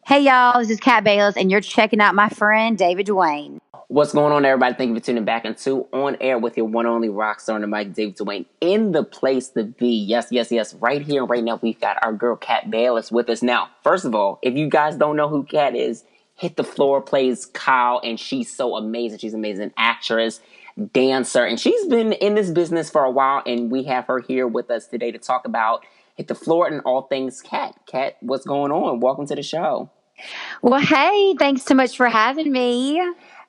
Hey y'all, this is Kat Bailess, and you're checking out my friend David Duane. What's going on, everybody? Thank you for tuning back into On Air with your one and only rock star on the mic, David Duane, in the place to be. Yes, yes, yes. Right here and right now, we've got our girl, Kat Bailess, with us. Now, first of all, if you guys don't know who Kat is, Hit the Floor plays Kyle, and she's so amazing. She's an amazing actress, dancer, and she's been in this business for a while, and we have her here with us today to talk about Hit the Floor and all things Kat. Kat, what's going on? Welcome to the show. Well, hey, thanks so much for having me.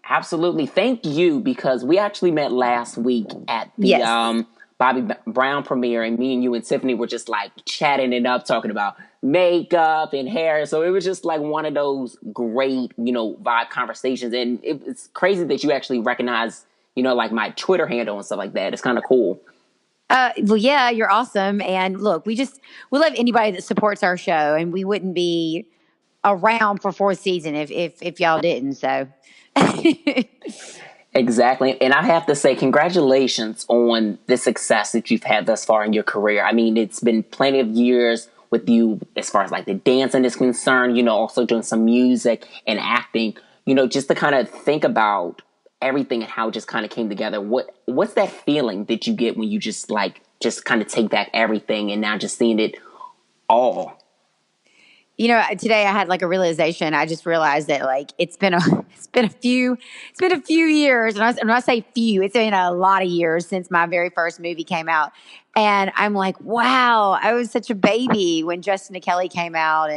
Absolutely. Thank you, because we actually met last week at the Yes. Bobby Brown premiere, and me and you and Tiffany were just like chatting it up, talking about makeup and hair. So it was just like one of those great, vibe conversations. And it's crazy that you actually recognize, like my Twitter handle and stuff like that. It's kind of cool. Well, yeah, you're awesome. And look, we love anybody that supports our show, and we wouldn't be around for fourth season if y'all didn't. So, Exactly. And I have to say, congratulations on the success that you've had thus far in your career. I mean, it's been plenty of years with you as far as like the dancing is concerned, also doing some music and acting, just to kind of think about everything and how it just kind of came together. What's that feeling that you get when you just kind of take back everything and now just seeing it all? today I had like a realization. I just realized that like it's been a few years, and when I say few, it's been a lot of years since my very first movie came out, and I'm like, wow, I was such a baby when Justin and Kelly came out,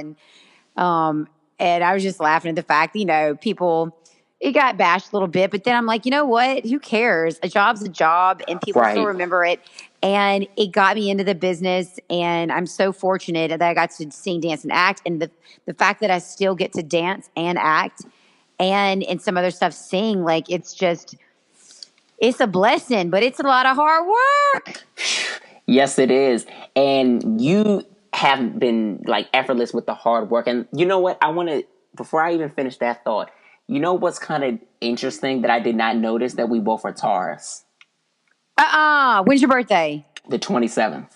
um, and I was just laughing at the fact, people, it got bashed a little bit, but then I'm like, you know what? Who cares? A job's a job, and people still Right. remember it. And it got me into the business, and I'm so fortunate that I got to sing, dance, and act. And the fact that I still get to dance and act, and in some other stuff sing, like it's a blessing, but it's a lot of hard work. Yes, it is. And you have been like effortless with the hard work. And you know what? Before I even finish that thought, you know what's kind of interesting that I did not notice, that we both are Taurus? When's your birthday? The 27th.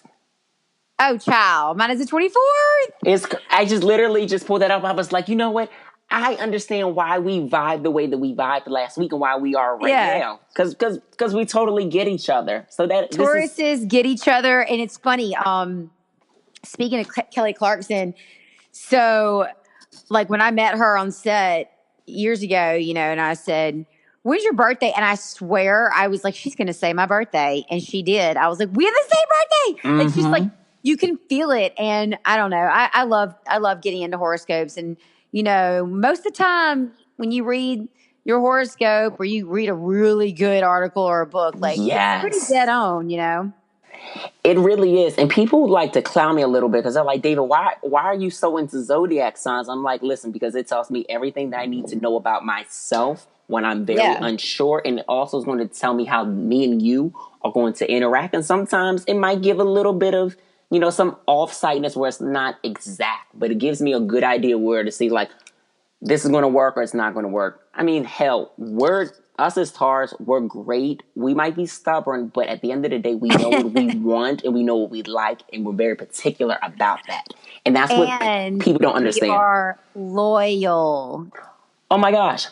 Oh, child. Mine is the 24th. I just literally just pulled that up. I was like, you know what? I understand why we vibe the way that we vibed last week and why we are right now. Because we totally get each other. So that Tauruses get each other, and it's funny. Speaking of Kelly Clarkson, so like when I met her on set years ago, and I said, "When's your birthday?" And I swear I was like, "She's going to say my birthday," and she did. I was like, "We have the same birthday!" Like she's like, you can feel it, and I don't know. I love getting into horoscopes, and most of the time when you read your horoscope or you read a really good article or a book, like it's pretty Yes. dead on. It really is. And people like to clown me a little bit because they're like, David, why are you so into zodiac signs? I'm like, listen, because it tells me everything that I need to know about myself when I'm very unsure. And it also is going to tell me how me and you are going to interact. And sometimes it might give a little bit of, some off-sightness where it's not exact, but it gives me a good idea where to see like, this is going to work or it's not going to work. I mean, hell, us as Taurus, we're great. We might be stubborn, but at the end of the day, we know what we want and we know what we like, and we're very particular about that. And that's what people don't understand. We are loyal. Oh my gosh.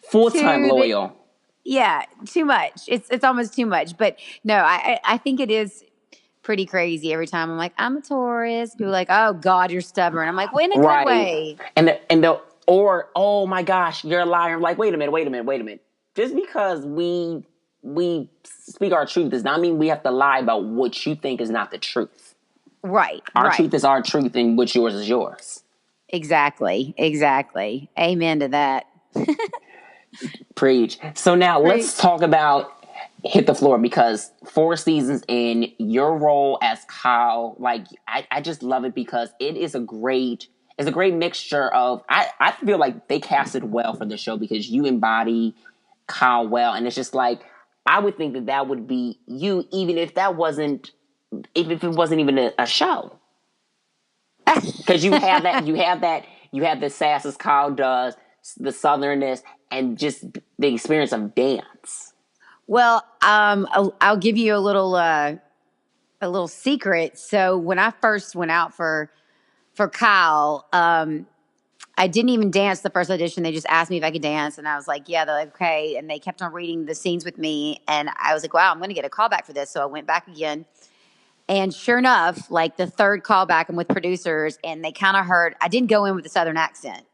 Full-time loyal. Yeah, too much. It's almost too much. But no, I think it is pretty crazy every time I'm like, I'm a Taurus. People are like, oh God, you're stubborn. I'm like, well, in a good way. Or, oh my gosh, you're a liar. I'm like, wait a minute. Just because we speak our truth does not mean we have to lie about what you think is not the truth. Right. Our truth is our truth, and what's yours is yours. Exactly. Amen to that. Preach. So now let's talk about Hit the Floor, because 4 seasons in, your role as Kyle, like I just love it because it's a great mixture of, I feel like they casted well for the show because you embody Kyle well, and it's just like, I would think that would be you, even if it wasn't even a show. Because you have the sass as Kyle does, the southernness, and just the experience of dance. Well, I'll give you a little secret. So when I first went out for Kyle, I didn't even dance the first audition. They just asked me if I could dance, and I was like, "Yeah." They're like, "Okay," and they kept on reading the scenes with me, and I was like, "Wow, I'm going to get a call back for this." So I went back again, and sure enough, like the third callback, I'm with producers, and they kind of heard. I didn't go in with a Southern accent,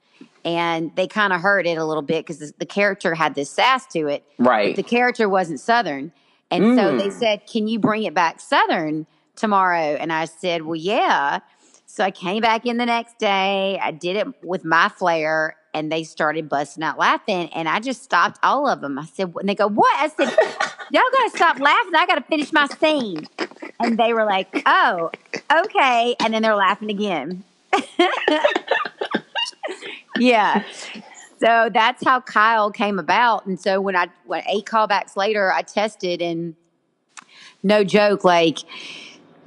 and they kind of heard it a little bit because the character had this sass to it, but the Right. character wasn't Southern, and so they said, "Can you bring it back Southern tomorrow?" And I said, "Well, yeah." So I came back in the next day. I did it with my flair, and they started busting out laughing, and I just stopped all of them. I said, and they go, "What?" I said, "Y'all got to stop laughing. I got to finish my scene." And they were like, "Oh, okay." And then they're laughing again. Yeah. So that's how Kyle came about. And so when 8 callbacks later, I tested, and no joke, like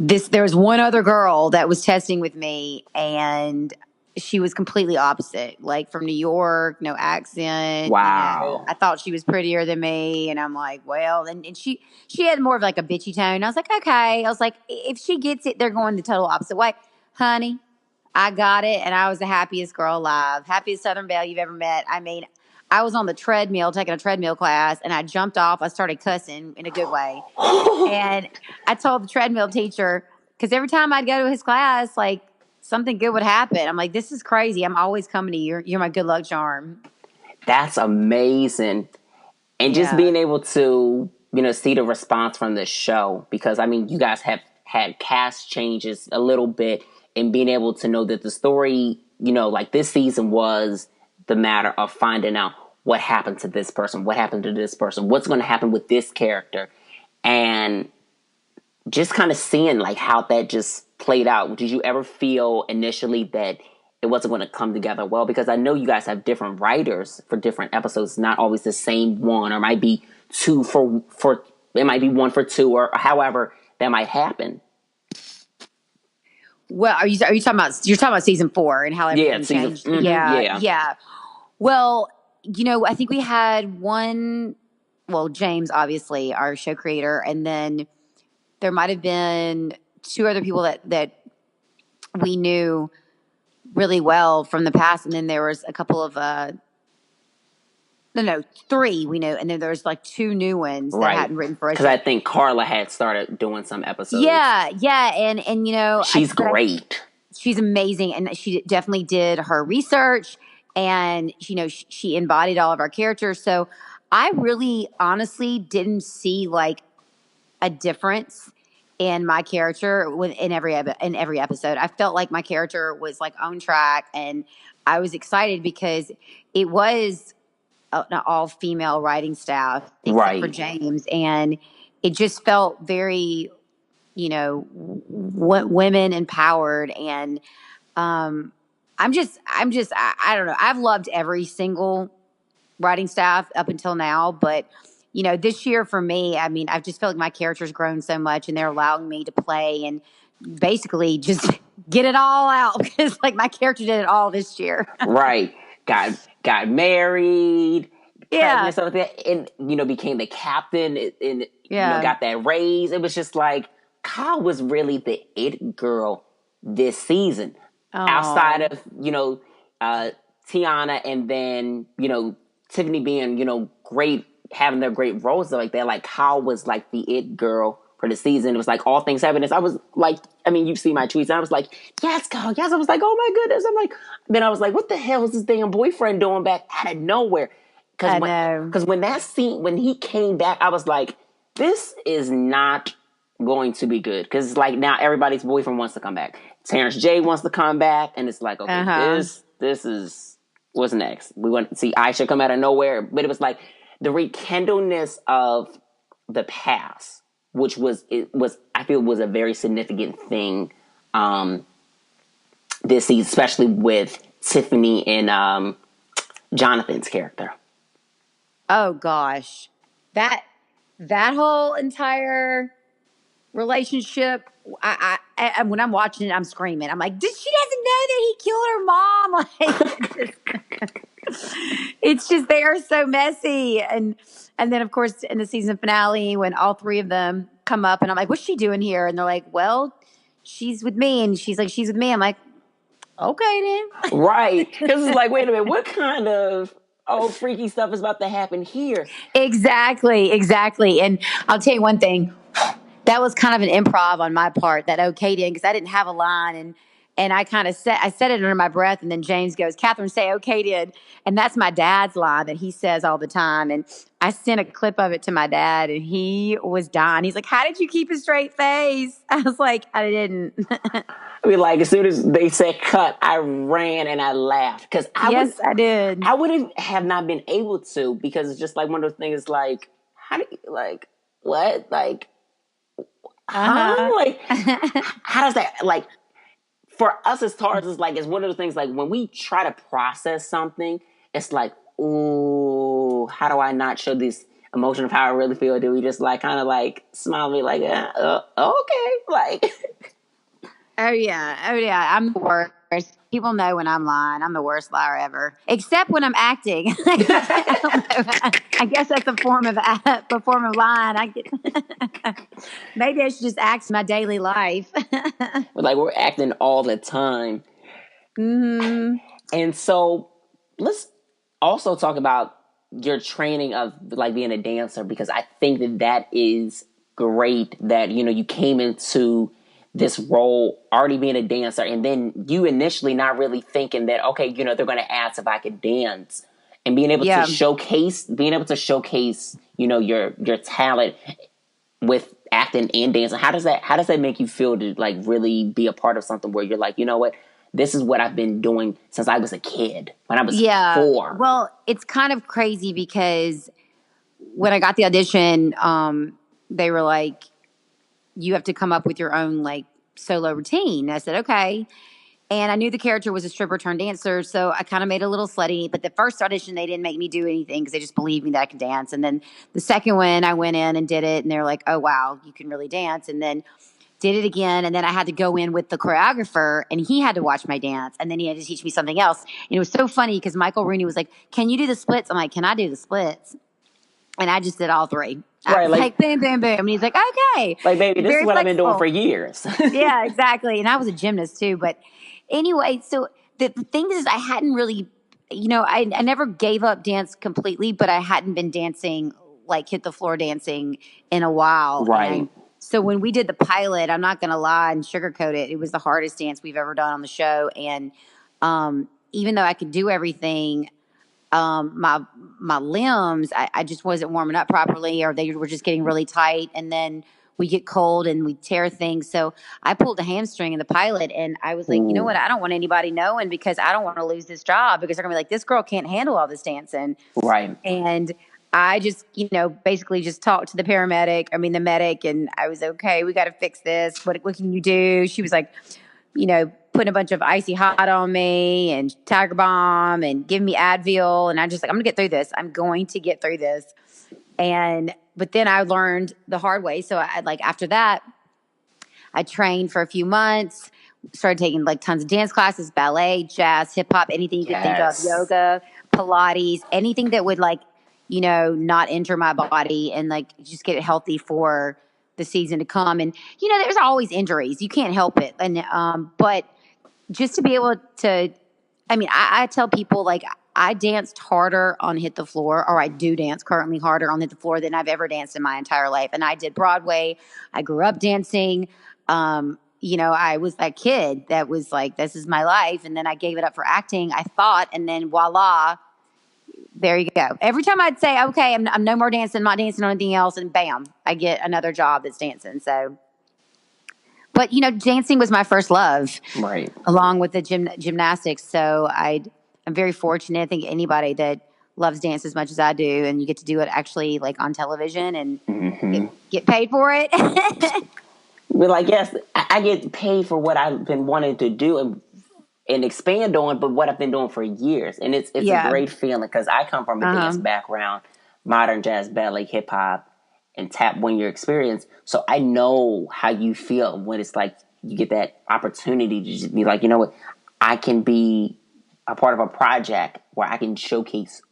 there was one other girl that was testing with me, and she was completely opposite, like from New York, no accent. Wow. I thought she was prettier than me, and I'm like, well, and she had more of like a bitchy tone. I was like, okay. I was like, if she gets it, they're going the total opposite way, honey. I got it, and I was the happiest girl alive, happiest Southern Belle you've ever met. I mean, I was on the treadmill taking a treadmill class, and I jumped off. I started cussing in a good way, and I told the treadmill teacher, because every time I'd go to his class, like something good would happen. I'm like, this is crazy. I'm always coming to you. You're my good luck charm. That's amazing. And just Yeah. being able to, see the response from the show, because I mean, you guys have had cast changes a little bit, and being able to know that the story, like this season was the matter of finding out what happened to this person, what happened to this person, what's going to happen with this character. And just kind of seeing like how that just played out. Did you ever feel initially that it wasn't going to come together well? Because I know you guys have different writers for different episodes, not always the same one, or might be two for it might be one for two, or however that might happen. Well, are you talking about season 4 and how Yeah, everything season. changed? Mm-hmm, Yeah, yeah. yeah. Well, I think we had one. Well, James, obviously, our show creator, and then there might have been 2 other people that we knew really well from the past, and then there was a couple of no, 3 we knew, and then there's like 2 new ones that Right. hadn't written for us Because I yet. think Carla had started doing some episodes. Yeah, yeah, and She's great. She's amazing, and she definitely did her research, and she embodied all of our characters. So I really honestly didn't see like a difference in my character in every episode. I felt like my character was like on track, and I was excited because it was an all female writing staff except for Right. James, and it just felt very women empowered. And I don't know. I've loved every single writing staff up until now, but this year for me, I mean, I've just felt like my character's grown so much, and they're allowing me to play and basically just get it all out, because like my character did it all this year. Right. Got married, Yeah, pregnant, something like that, and became the captain, and yeah. got that raise. It was just like Kyle was really the it girl this season, outside Oh, of Tiana, and then Tiffany being great, having their great roles like that. Like Kyle was like the it girl for the season. It was like all things happiness. I was like, I mean, you see my tweets, and I was like, yes, Kyle, yes. I was like, oh my goodness. I'm like, then I was like, what the hell is this damn boyfriend doing back out of nowhere? I know. Because when that scene, when he came back, I was like, this is not going to be good. Because it's like now everybody's boyfriend wants to come back. Terrence J wants to come back, and it's like, okay, Uh-huh. this is what's next. We want to see Aisha come out of nowhere, but it was like the rekindleness of the past, which was I feel was a very significant thing this season, especially with Tiffany and Jonathan's character. Oh gosh, that whole entire relationship. I when I'm watching it, I'm screaming. I'm like, she doesn't know that he killed her mom. Like, it's just they are so messy. And then of course in the season finale, when all 3 of them come up, and I'm like, what's she doing here? And they're like, well, she's with me. And she's like, she's with me. I'm like, Okay then. Right. Because it's like, wait a minute, what kind of freaky stuff is about to happen here? Exactly. And I'll tell you one thing. That was kind of an improv on my part, that okay did, because I didn't have a line, and I said it under my breath, and then James goes, Catherine, say okay did. And that's my dad's line that he says all the time. And I sent a clip of it to my dad, and he was dying. He's like, how did you keep a straight face? I was like, I didn't. I mean, like, as soon as they said cut, I ran and I laughed. Because Yes, I did. I would have not been able to, because it's just like one of those things like, how do you, like, what? Like, huh? Like, how does that, like, for us as stars, it's one of those things like when we try to process something, it's like, ooh, how do I not show this emotion of how I really feel? Do we just like kind of like smile and be like, okay, like. Oh yeah. I'm the worst. People know when I'm lying. I'm the worst liar ever, except when I'm acting. I don't know. I guess that's a form of lying. Maybe I should just act my daily life. Like we're acting all the time. Mm-hmm. And so let's also talk about your training of like being a dancer, because I think that is great that, you came into this role already being a dancer, and then you initially not really thinking that, okay, they're going to ask if I could dance, and being able to showcase, your talent with acting and dancing. How does that make you feel to like really be a part of something where you're like, you know what, this is what I've been doing since I was a kid, when I was 4. Well, it's kind of crazy because when I got the audition, they were like, you have to come up with your own like solo routine. I said, okay. And I knew the character was a stripper turned dancer, so I kind of made a little slutty. But the first audition, they didn't make me do anything because they just believed me that I could dance. And then the second one, I went in and did it, and they were like, oh, wow, you can really dance. And then did it again, and then I had to go in with the choreographer, and he had to watch my dance, and then he had to teach me something else. And it was so funny because Michael Rooney was like, can you do the splits? I'm like, can I do the splits? And I just did all 3. I Right, was like, boom, boom, boom. And he's like, okay. like, baby, this is Very what I've been doing flexible. for years. Yeah, exactly. And I was a gymnast too. But anyway, so the thing is, I hadn't really, I never gave up dance completely, but I hadn't been dancing, like hit the floor dancing in a while. Right. And so when we did the pilot, I'm not going to lie and sugarcoat it. It was the hardest dance we've ever done on the show. And even though I could do everything, my limbs, I just wasn't warming up properly, or they were just getting really tight. And then we get cold and we tear things. So I pulled a hamstring in the pilot, and I was like, you know what? I don't want anybody knowing, because I don't want to lose this job, because they're gonna be like, this girl can't handle all this dancing. Right. And I just, basically just talked to the medic, and I was okay. We got to fix this. What can you do? She was like, putting a bunch of icy hot on me and Tiger Balm and giving me Advil. And I just like, I'm going to get through this. I'm going to get through this. But then I learned the hard way. So after that, I trained for a few months, started taking like tons of dance classes, ballet, jazz, hip hop, anything you could think of, yoga, Pilates, anything that would not injure my body and like just get it healthy for the season to come. And, there's always injuries. You can't help it. And, but just to be able to, I tell people like I danced harder on Hit the Floor, or I do dance currently harder on Hit the Floor than I've ever danced in my entire life. And I did Broadway. I grew up dancing. I was that kid that was like, this is my life. And then I gave it up for acting, I thought, and then voila, there you go. Every time I'd say, okay, I'm no more dancing, not dancing on anything else, and bam, I get another job that's dancing. So, but dancing was my first love, Right. along with the gymnastics. So I'm very fortunate. I think anybody that loves dance as much as I do, and you get to do it actually like on television and get paid for it. But like, yes, I get paid for what I've been wanting to do and expand on, but what I've been doing for years. And it's a great feeling, because I come from a dance background, modern jazz, ballet, hip hop, and tap when your experience. So I know how you feel when it's like you get that opportunity to just be like, you know what, I can be a part of a project where I can showcase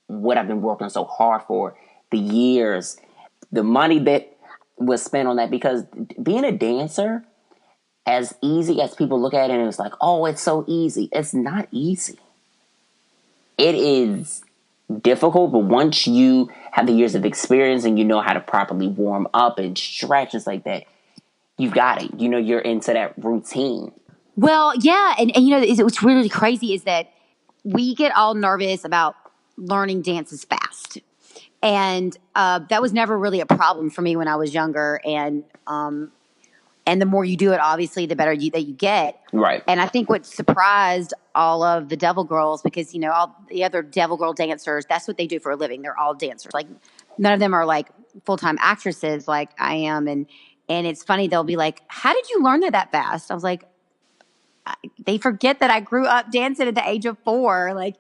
what I've been working so hard for, the years, the money that was spent on that. Because being a dancer, as easy as people look at it and it's like, oh, it's so easy. It's not easy. It is difficult, but once you have the years of experience and you know how to properly warm up and stretch and like that, you've got it. You know, you're into that routine. Well, yeah. And you know, what's really crazy is that we get all nervous about learning dances fast. And that was never really a problem for me when I was younger. And the more you do it, obviously, the better that you get. Right. And I think what surprised all of the Devil Girls, because, you know, all the other Devil Girl dancers, that's what they do for a living. They're all dancers. Like, none of them are like full-time actresses like I am. And it's funny, they'll be like, how did you learn that fast? I was like, they forget that I grew up dancing at the age of 4. Like,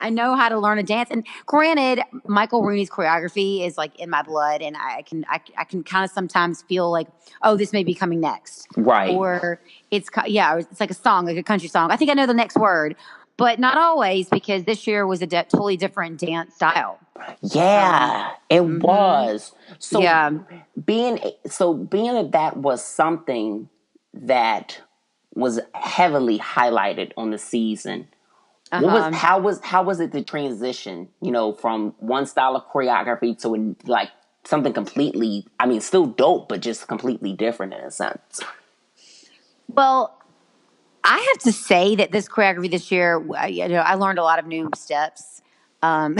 I know how to learn a dance. And granted, Michael Rooney's choreography is like in my blood, and I can kind of sometimes feel like, oh, this may be coming next, right? Or it's like a song, like a country song. I think I know the next word, but not always, because this year was a totally different dance style. Yeah, it was. So yeah. being that was something that was heavily highlighted on the season. How was it the transition, you know, from one style of choreography to like something completely, I mean, still dope, but just completely different in a sense? Well, I have to say that this choreography this year, you know, I learned a lot of new steps. And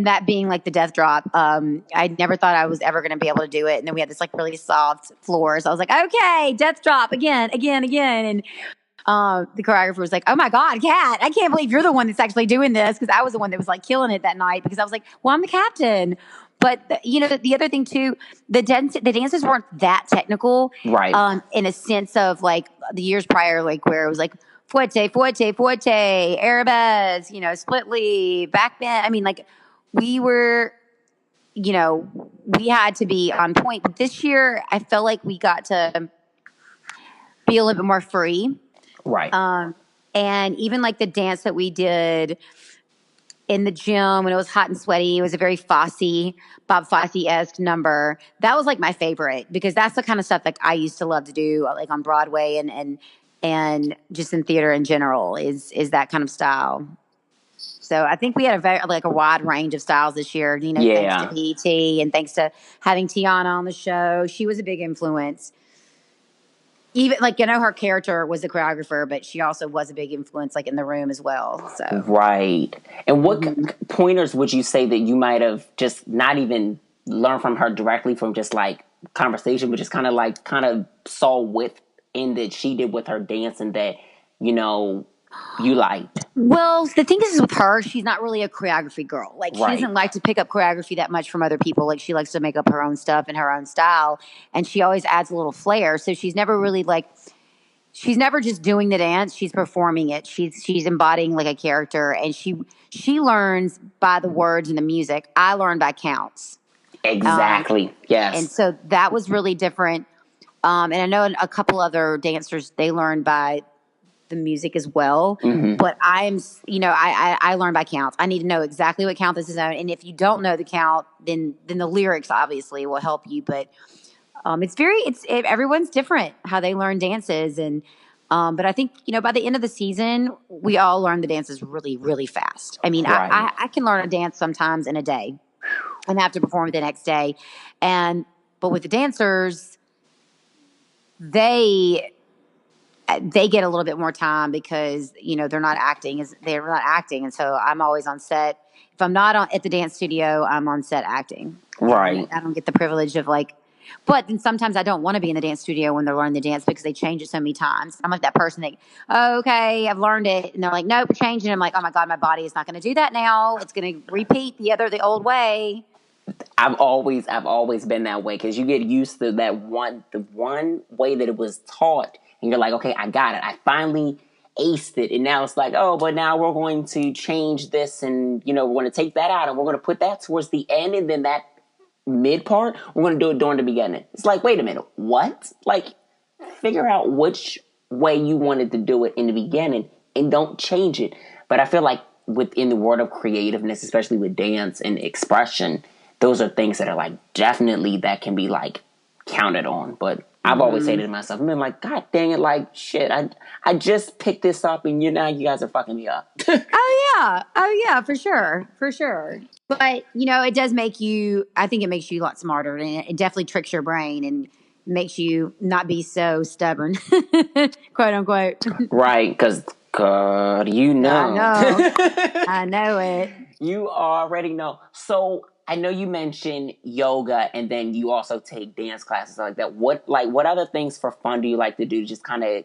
that being like the death drop. I never thought I was ever going to be able to do it. And then we had this like really soft floor. So I was like, okay, death drop again. And the choreographer was like, oh my God, Kat, I can't believe you're the one that's actually doing this. Cause I was the one that was like killing it that night, because I was like, well, I'm the captain. But you know, the other thing too, the dances weren't that technical, right? In a sense of like the years prior, like where it was like fuerte, fuerte, fuerte, arabesque, you know, split lead, back bend. I mean, like we were, you know, we had to be on point. But this year, I felt like we got to be a little bit more free. Right. And even like the dance that we did in the gym when it was hot and sweaty, it was a very Bob Fosse-esque number. That was like my favorite, because that's the kind of stuff that I used to love to do, like on Broadway and just in theater in general, is that kind of style. So I think we had a wide range of styles this year, you know, thanks to PT and thanks to having Tiana on the show. She was a big influence. Even like, you know, her character was a choreographer, but she also was a big influence like in the room as well. So right. And what pointers would you say that you might have just not even learned from her directly from just like conversation, but just kind of saw within that she did with her dance and that, you know, you liked? Well, the thing is with her, she's not really a choreography girl. Like, she doesn't like to pick up choreography that much from other people. Like, she likes to make up her own stuff in her own style, and she always adds a little flair. So she's never really like, she's never just doing the dance. She's performing it. She's embodying like a character, and she learns by the words and the music. I learn by counts. Exactly. Yes. And so that was really different. And I know a couple other dancers, they learn by the music as well. Mm-hmm. But I learn by counts. I need to know exactly what count this is on. And if you don't know the count, then the lyrics obviously will help you. But everyone's different how they learn dances. And but I think, you know, by the end of the season, we all learn the dances really, really fast. I mean, right. I can learn a dance sometimes in a day and have to perform it the next day. But with the dancers, they get a little bit more time, because, you know, they're not acting. And so I'm always on set. If I'm not at the dance studio, I'm on set acting. Right. I don't get the privilege of like, but then sometimes I don't want to be in the dance studio when they're learning the dance, because they change it so many times. I'm like that person that, oh, okay, I've learned it. And they're like, nope, we're changing. I'm like, oh my God, my body is not going to do that now. It's going to repeat the old way. I've always been that way, because you get used to the one way that it was taught. And you're like, okay, I got it. I finally aced it. And now it's like, oh, but now we're going to change this, and, you know, we're going to take that out and we're going to put that towards the end. And then that mid part, we're going to do it during the beginning. It's like, wait a minute, what? Like, figure out which way you wanted to do it in the beginning and don't change it. But I feel like within the world of creativeness, especially with dance and expression, those are things that are like definitely that can be like counted on. But I've always said it to myself. I've been like, God dang it, like shit. I just picked this up, and you guys are fucking me up. Oh yeah, for sure, for sure. But it does make you. I think it makes you a lot smarter, and it definitely tricks your brain and makes you not be so stubborn, quote unquote. Right, because God, I know, I know it. You already know. So I know you mentioned yoga, and then you also take dance classes like that. What other things for fun do you like to do? Just kind of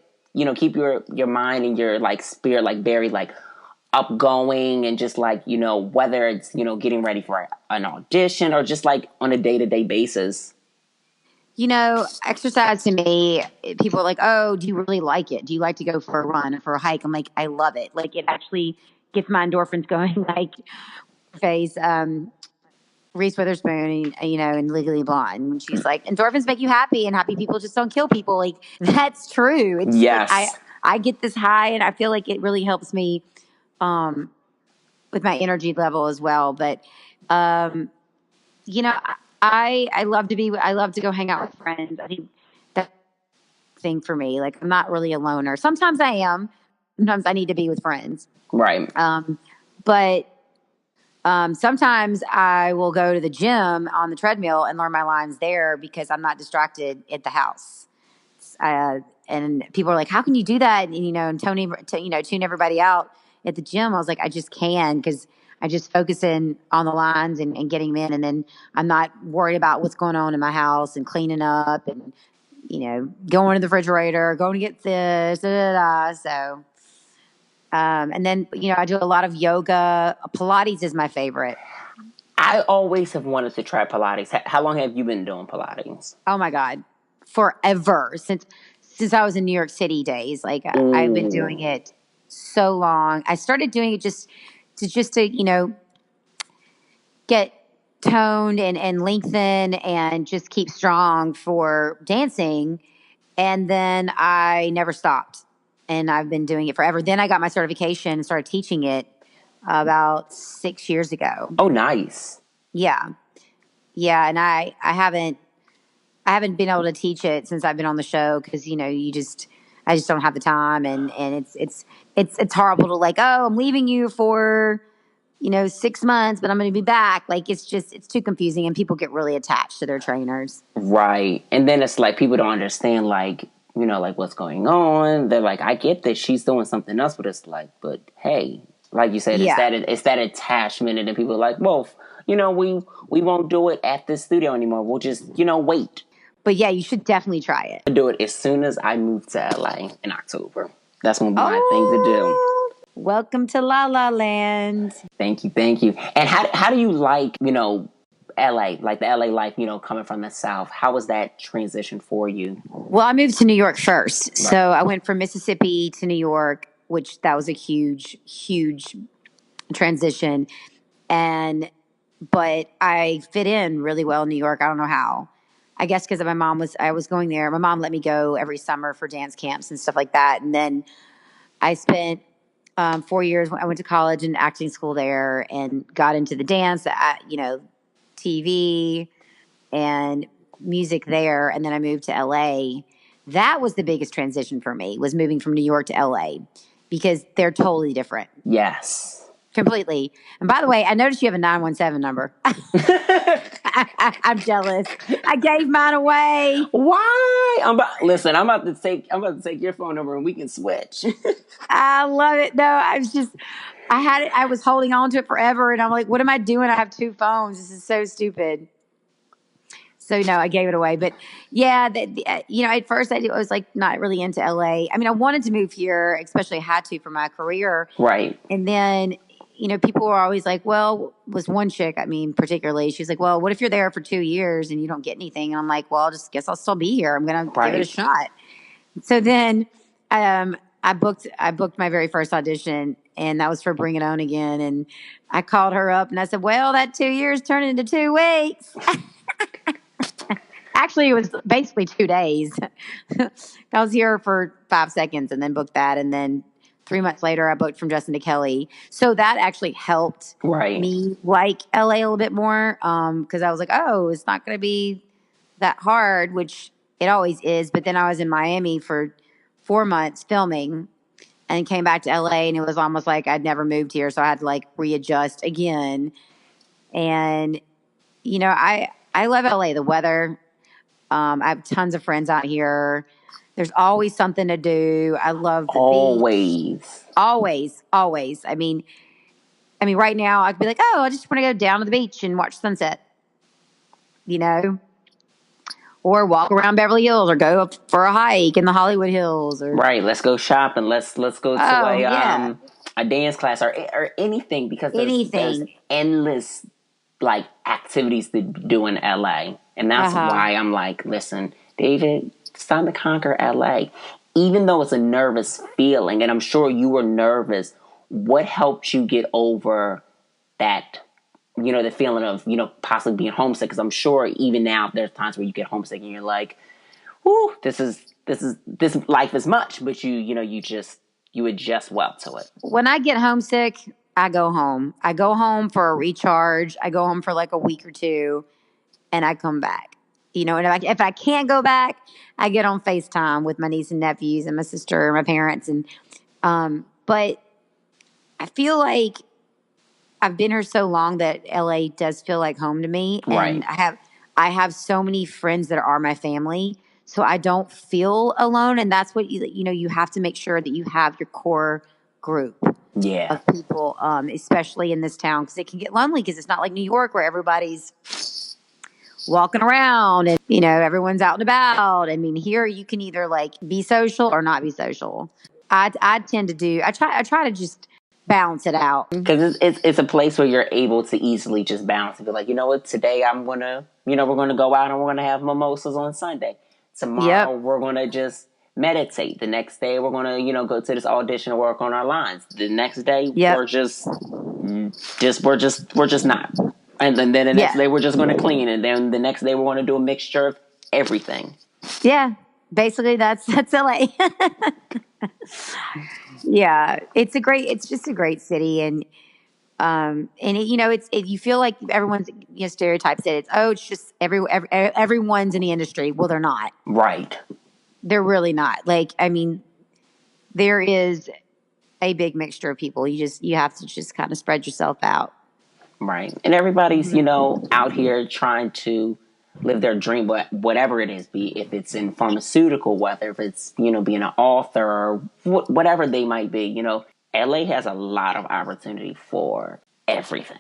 keep your mind and your like spirit like very like upgoing, and just like whether it's getting ready for an audition or just like on a day-to-day basis. Exercise to me, people are like, oh, do you really like it? Do you like to go for a run or for a hike? I'm like, I love it. Like, it actually gets my endorphins going. Like, face Reese Witherspoon, in Legally Blonde, when she's like, endorphins make you happy, and happy people just don't kill people. Like, that's true. It's like Yes. I get this high, and I feel like it really helps me with my energy level as well. But you know, I love to go hang out with friends. I think that's the thing for me. Like, I'm not really a loner. Sometimes I am. Sometimes I need to be with friends. Right. But sometimes I will go to the gym on the treadmill and learn my lines there because I'm not distracted at the house. And people are like, "How can you do that?" And tune everybody out at the gym. I was like, I just can, because I just focus in on the lines and getting them in, and then I'm not worried about what's going on in my house and cleaning up and going to the refrigerator, going to get this. Da, da, da. So, and then I do a lot of yoga. Pilates is my favorite. I always have wanted to try Pilates. How long have you been doing Pilates? Oh my God, forever, since I was in New York City days. Like, I've been doing it so long. I started doing it just to get toned and lengthen and just keep strong for dancing. And then I never stopped, and I've been doing it forever. Then I got my certification and started teaching it about 6 years ago. Oh, nice. Yeah. Yeah. And I haven't been able to teach it since I've been on the show, because I just don't have the time, and it's horrible to, like, oh, I'm leaving you for 6 months, but I'm going to be back. Like, it's too confusing, and people get really attached to their trainers. Right. And then it's like people don't understand, like, like what's going on. They're like, I get that she's doing something else, but it's like, but hey, like you said, Yeah. it's that attachment, and then people are like, well, we won't do it at this studio anymore. We'll just wait. But yeah, you should definitely try it. I'll do it as soon as I move to LA in October. That's gonna be my thing to do. Welcome to La La Land. Thank you. And how do you like LA, like the LA life, coming from the South? How was that transition for you? Well, I moved to New York first. Right. So I went from Mississippi to New York, which that was a huge, huge transition. But I fit in really well in New York. I don't know how. I guess because I was going there. My mom let me go every summer for dance camps and stuff like that. And then I spent 4 years. I went to college and acting school there, and got into the dance, TV and music there. And then I moved to LA. That was the biggest transition for me, was moving from New York to LA, because they're totally different. Yes. Completely. And by the way, I noticed you have a 917 number. I'm jealous. I gave mine away. Why? I'm about to take your phone number and we can switch. I love it. No, I was holding on to it forever, and I'm like, what am I doing? I have 2 phones. This is so stupid. So no, I gave it away. But yeah, at first I was like not really into LA. I mean, I wanted to move here, especially had to for my career. Right. And then people were always like, well, was one chick, particularly, she's like, well, what if you're there for 2 years and you don't get anything? And I'm like, well, I'll still be here. I'm going to give it a shot. So then I booked my very first audition, and that was for Bring It On Again. And I called her up and I said, well, that 2 years turned into 2 weeks. Actually, it was basically 2 days. I was here for 5 seconds and then booked that. And then 3 months later, I booked From Justin to Kelly. So that actually helped me like LA a little bit more, because I was like, oh, it's not going to be that hard, which it always is. But then I was in Miami for 4 months filming and came back to LA, and it was almost like I'd never moved here. So I had to like readjust again. And, I love LA, the weather. I have tons of friends out here. There's always something to do. I love the beach. Always. Always, always. I mean, right now I could be like, oh, I just want to go down to the beach and watch sunset, you know, or walk around Beverly Hills, or go up for a hike in the Hollywood Hills, or Right. Let's go shopping. Let's go to yeah, a dance class or anything, because there's anything. endless like activities to do in LA. And that's why I'm like, listen, David, it's time to conquer LA. Even though it's a nervous feeling, and I'm sure you were nervous, what helped you get over that, the feeling of, possibly being homesick? Because I'm sure even now there's times where you get homesick and you're like, whoo, this life is much, but you adjust well to it. When I get homesick, I go home. I go home for a recharge. I go home for like a week or two, and I come back. And if I can't go back, I get on FaceTime with my niece and nephews and my sister and my parents. And but I feel like I've been here so long that LA does feel like home to me. Right. And I have so many friends that are my family, so I don't feel alone. And that's what you have to make sure that you have your core group of people, especially in this town, because it can get lonely, because it's not like New York where everybody's walking around and everyone's out and about. I mean, here you can either like be social or not be social. I tend to do. I try to just balance it out. Because it's a place where you're able to easily just bounce and be like, you know what, today we're gonna go out and we're gonna have mimosas on Sunday. Tomorrow we're gonna just meditate. The next day we're gonna go to this audition and work on our lines. The next day we're just not. And then the next day we're just gonna clean, and then the next day we're gonna do a mixture of everything. Yeah, basically that's LA. Yeah, it's just a great city. And you feel like everyone's stereotypes it. It's just everyone's in the industry. Well, they're not. Right. They're really not. Like, I mean, there is a big mixture of people. You have to just kind of spread yourself out. Right. And everybody's, out here trying to live their dream, but whatever it is, be if it's in pharmaceutical, whether if it's, being an author or whatever they might be, LA has a lot of opportunity for everything.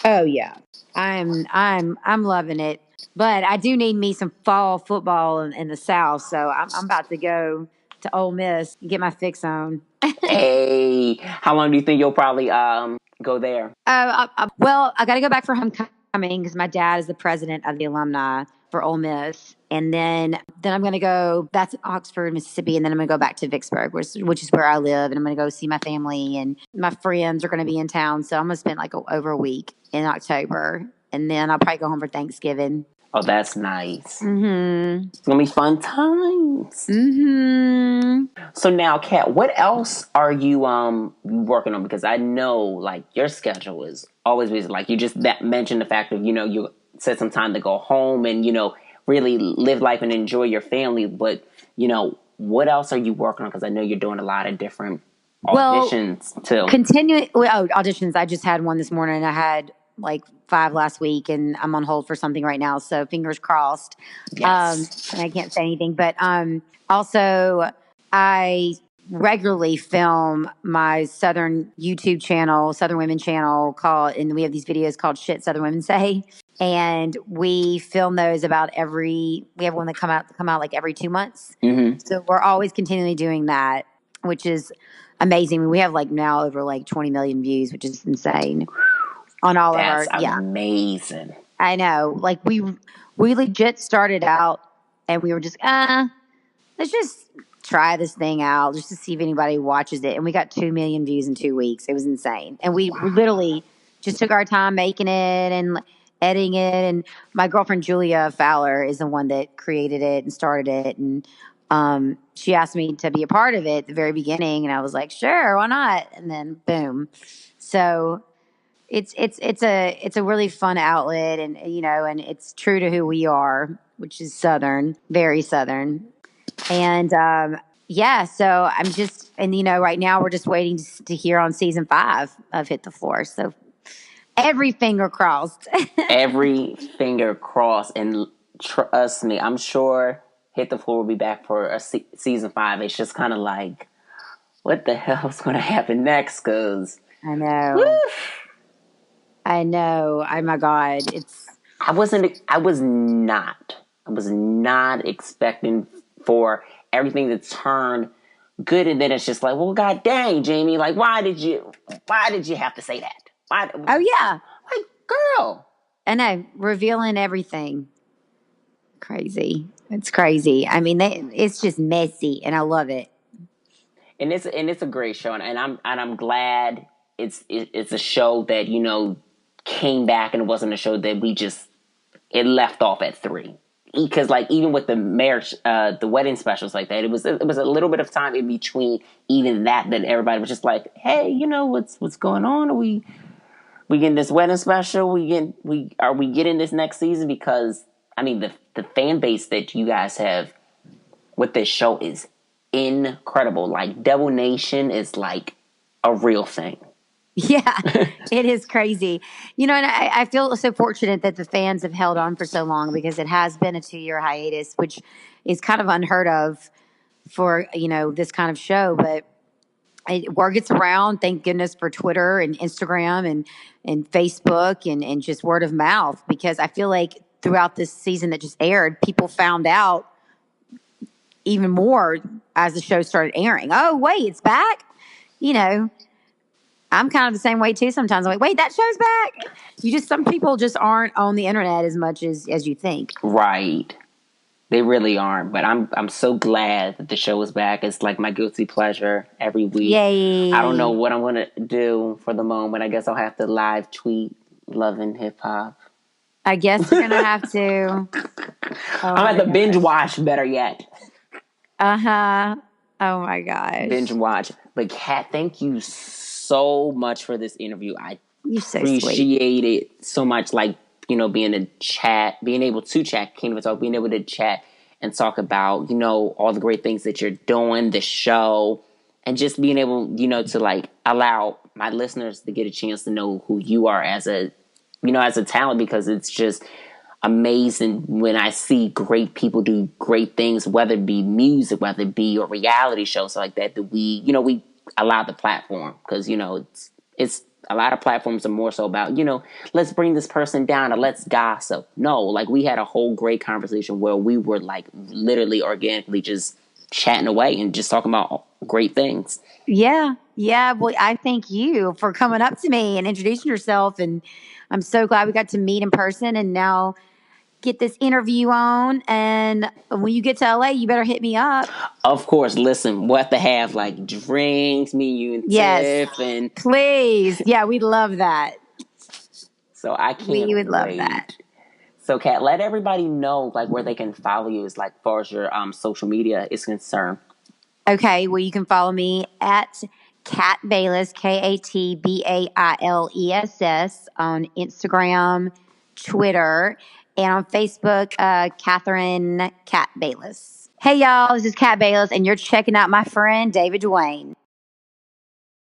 Oh yeah. I'm loving it. But I do need me some fall football in the South, so I'm about to go to Ole Miss and get my fix on. Hey, how long do you think you'll probably go there? Well, I got to go back for homecoming because my dad is the president of the alumni for Ole Miss, and then I'm going to go. That's Oxford, Mississippi, and then I'm going to go back to Vicksburg, which is where I live, and I'm going to go see my family, and my friends are going to be in town, so I'm going to spend like over a week in October, and then I'll probably go home for Thanksgiving. Oh, that's nice. Mm-hmm. It's going to be fun times. Mm-hmm. So now, Kat, what else are you working on? Because I know, like, your schedule is always busy. Like, you just mentioned the fact that, you set some time to go home and, really live life and enjoy your family. But, what else are you working on? Because I know you're doing a lot of different auditions, too. Auditions. I just had one this morning. I had like 5 last week, and I'm on hold for something right now. So fingers crossed. Yes. And I can't say anything, but also I regularly film my Southern YouTube channel, Southern Women channel and we have these videos called Shit Southern Women Say. And we film those we have one that come out like every 2 months. Mm-hmm. So we're always continually doing that, which is amazing. We have like now over like 20 million views, which is insane. On all That's of our, amazing. I know. Like we legit started out and we were just, let's just try this thing out just to see if anybody watches it. And we got 2 million views in 2 weeks. It was insane. And we literally just took our time making it and editing it. And my girlfriend, Julia Fowler, is the one that created it and started it. And she asked me to be a part of it at the very beginning. And I was like, sure, why not? And then boom. So it's a really fun outlet, and and it's true to who we are, which is Southern, very Southern. And yeah, so I'm just, and right now we're just waiting to hear on season 5 of Hit the Floor. So every finger crossed. Every finger crossed, and trust me, I'm sure Hit the Floor will be back for a season 5. It's just kind of like, what the hell's going to happen next? Because I know. I know. Oh my God. I was not expecting for everything to turn good, and then it's just like, well, god dang, Jamie, like why did you have to say that? Why? Oh yeah. Like, girl. I know. Revealing everything. Crazy. It's crazy. I mean, it's just messy, and I love it. And it's a great show, and I'm glad it's a show that came back, and it wasn't a show that it left off at 3. Because like even with the marriage, the wedding specials like that, it was a little bit of time in between even that everybody was just like, hey, what's going on? Are we getting this wedding special? Are we getting this next season? Because I mean the fan base that you guys have with this show is incredible. Like Devil Nation is like a real thing. Yeah, it is crazy. And I feel so fortunate that the fans have held on for so long, because it has been a 2-year hiatus, which is kind of unheard of for, this kind of show. But word gets around. Thank goodness for Twitter and Instagram and Facebook and just word of mouth, because I feel like throughout this season that just aired, people found out even more as the show started airing. Oh, wait, it's back? I'm kind of the same way too. Sometimes I'm like, wait, that show's back. Some people just aren't on the internet as much as you think. Right. They really aren't. But I'm so glad that the show is back. It's like my guilty pleasure every week. Yay. I don't know what I'm going to do for the moment. I guess I'll have to live tweet Love and Hip Hop. I guess you're going to have to. I'm at the binge watch, better yet. Uh-huh. Oh my gosh. Binge watch. But Kat, thank you so much for this interview. I appreciate it so much. Like, being able to chat, can't even talk, being able to chat and talk about, all the great things that you're doing, the show, and just being able, to like allow my listeners to get a chance to know who you are as a talent, because it's just amazing when I see great people do great things, whether it be music, whether it be a reality show, so like that we allow the platform, because it's a lot of platforms are more so about let's bring this person down or let's gossip. No, like we had a whole great conversation where we were like literally organically just chatting away and just talking about great things. Yeah. Well, I thank you for coming up to me and introducing yourself, and I'm so glad we got to meet in person and now get this interview on. And when you get to LA, you better hit me up. Of course. Listen, we'll have to have like drinks, me, you, and Tiff, and please. Yeah, we'd love that. So I can't We would wait. love that. So Kat, let everybody know like where they can follow you, as like far as your social media is concerned. Okay, well you can follow me at Kat Bailess, KatBailess on Instagram, Twitter, and on Facebook, Katherine Kat Bailess. Hey y'all, this is Kat Bailess, and you're checking out my friend David Duane.